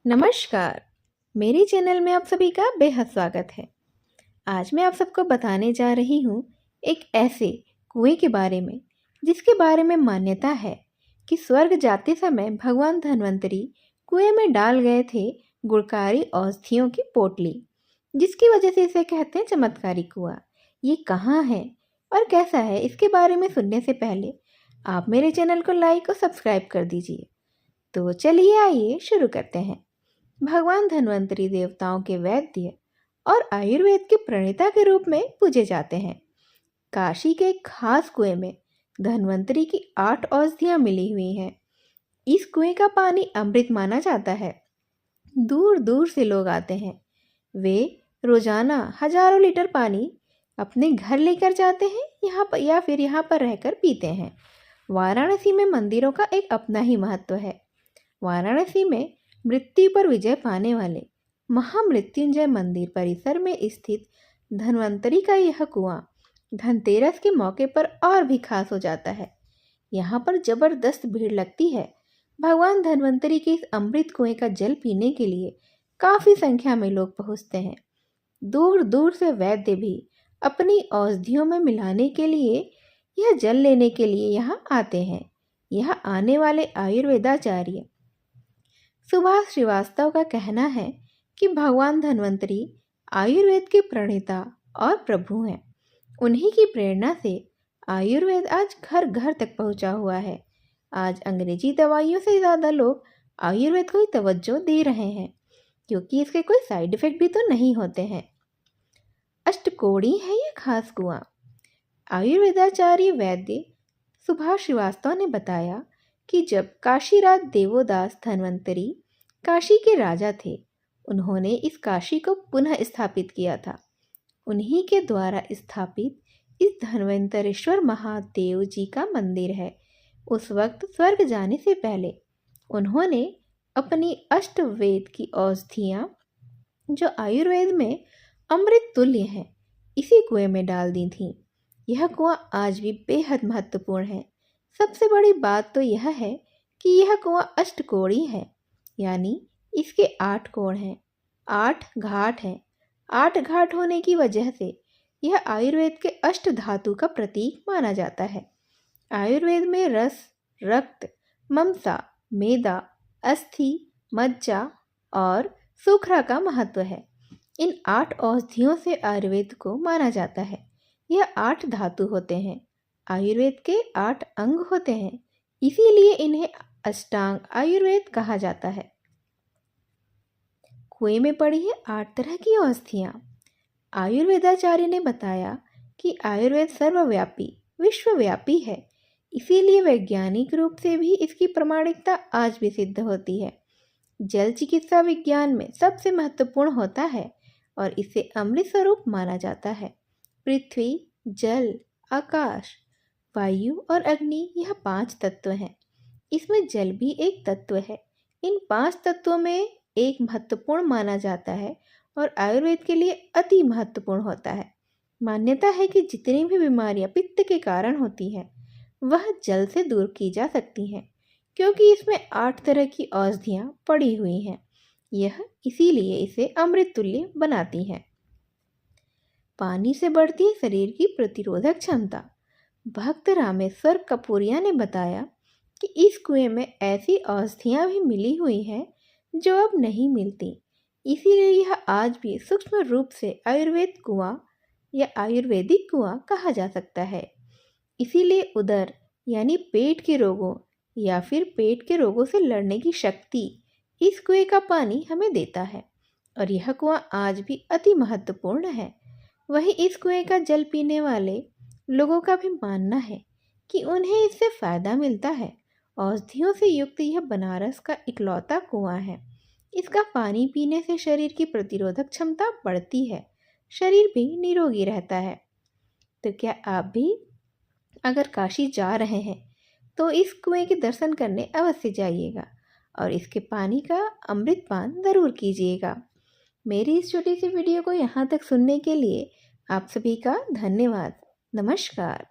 नमस्कार। मेरे चैनल में आप सभी का बेहद स्वागत है। आज मैं आप सबको बताने जा रही हूँ एक ऐसे कुएं के बारे में जिसके बारे में मान्यता है कि स्वर्ग जाते समय भगवान धन्वंतरी कुएं में डाल गए थे गुणकारी औषधियों की पोटली, जिसकी वजह से इसे कहते हैं चमत्कारी कुआं। ये कहाँ है और कैसा है, इसके बारे में सुनने से पहले आप मेरे चैनल को लाइक और सब्सक्राइब कर दीजिए। तो चलिए आइए शुरू करते हैं। भगवान धन्वंतरी देवताओं के वैद्य और आयुर्वेद के प्रणेता के रूप में पूजे जाते हैं। काशी के एक खास कुएं में धन्वंतरी की 8 औषधियां मिली हुई हैं। इस कुएं का पानी अमृत माना जाता है। दूर दूर से लोग आते हैं। वे रोजाना हजारों लीटर पानी अपने घर लेकर जाते हैं या फिर यहाँ पर रहकर पीते हैं। वाराणसी में मंदिरों का एक अपना ही महत्व है। वाराणसी में मृत्यु पर विजय पाने वाले महामृत्युंजय मंदिर परिसर में स्थित धन्वंतरी का यह कुआं धनतेरस के मौके पर और भी खास हो जाता है। यहाँ पर जबरदस्त भीड़ लगती है। भगवान धन्वंतरी के इस अमृत कुएं का जल पीने के लिए काफी संख्या में लोग पहुँचते हैं। दूर दूर से वैद्य भी अपनी औषधियों में मिलाने के लिए यह जल लेने के लिए यहाँ आते हैं। यहाँ आने वाले आयुर्वेदाचार्य सुभाष श्रीवास्तव का कहना है कि भगवान धन्वंतरी आयुर्वेद के प्रणेता और प्रभु हैं। उन्हीं की प्रेरणा से आयुर्वेद आज घर घर तक पहुंचा हुआ है। आज अंग्रेजी दवाइयों से ज़्यादा लोग आयुर्वेद को ही तवज्जो दे रहे हैं, क्योंकि इसके कोई साइड इफ़ेक्ट भी तो नहीं होते हैं। अष्टकोणी है यह खास कुआं। आयुर्वेदाचार्य वैद्य सुभाष श्रीवास्तव ने बताया कि जब काशीराज देवोदास धन्वंतरी काशी के राजा थे, उन्होंने इस काशी को पुनः स्थापित किया था। उन्हीं के द्वारा स्थापित इस धन्वंतरेश्वर महादेव जी का मंदिर है। उस वक्त स्वर्ग जाने से पहले उन्होंने अपनी अष्टवेद की औषधियाँ, जो आयुर्वेद में अमृत तुल्य हैं, इसी कुएं में डाल दी थीं। यह कुआं आज भी बेहद महत्वपूर्ण है। सबसे बड़ी बात तो यह है कि यह कुआं अष्टकोणी है, यानी इसके 8 कोण हैं, 8 घाट हैं। 8 घाट होने की वजह से यह आयुर्वेद के अष्ट धातु का प्रतीक माना जाता है। आयुर्वेद में रस, रक्त, ममसा, मेदा, अस्थि, मज्जा और सूखरा का महत्व है। इन 8 औषधियों से आयुर्वेद को माना जाता है। यह 8 धातु होते हैं। आयुर्वेद के 8 अंग होते हैं, इसीलिए इन्हें अष्टांग आयुर्वेद कहा जाता है। कुएं में पड़ी है 8 तरह की औषधियाँ। आयुर्वेदाचार्य ने बताया कि आयुर्वेद सर्वव्यापी, विश्वव्यापी है, इसीलिए वैज्ञानिक रूप से भी इसकी प्रामाणिकता आज भी सिद्ध होती है। जल चिकित्सा विज्ञान में सबसे महत्वपूर्ण होता है और इसे अमृत स्वरूप माना जाता है। पृथ्वी, जल, आकाश, वायु और अग्नि, यह 5 तत्व हैं। इसमें जल भी एक तत्व है। इन 5 तत्वों में एक महत्वपूर्ण माना जाता है और आयुर्वेद के लिए अति महत्वपूर्ण होता है। मान्यता है कि जितनी भी बीमारियां पित्त के कारण होती हैं, वह जल से दूर की जा सकती हैं, क्योंकि इसमें 8 तरह की औषधियाँ पड़ी हुई हैं। यह इसीलिए इसे अमृत तुल्य बनाती हैं। पानी से बढ़ती है शरीर की प्रतिरोधक क्षमता। भक्त रामेश्वर कपूरिया ने बताया कि इस कुएं में ऐसी औषधियाँ भी मिली हुई हैं जो अब नहीं मिलती, इसीलिए यह आज भी सूक्ष्म रूप से आयुर्वेद कुआं या आयुर्वेदिक कुआं कहा जा सकता है। इसीलिए उदर यानी पेट के रोगों या फिर पेट के रोगों से लड़ने की शक्ति इस कुएं का पानी हमें देता है और यह कुआं आज भी अति महत्वपूर्ण है। वहीं इस कुएं का जल पीने वाले लोगों का भी मानना है कि उन्हें इससे फायदा मिलता है। औषधियों से युक्त यह बनारस का इकलौता कुआं है। इसका पानी पीने से शरीर की प्रतिरोधक क्षमता बढ़ती है, शरीर भी निरोगी रहता है। तो क्या आप भी अगर काशी जा रहे हैं तो इस कुएं के दर्शन करने अवश्य जाइएगा और इसके पानी का अमृत पान ज़रूर कीजिएगा। मेरी इस छोटी सी वीडियो को यहाँ तक सुनने के लिए आप सभी का धन्यवाद। नमस्कार।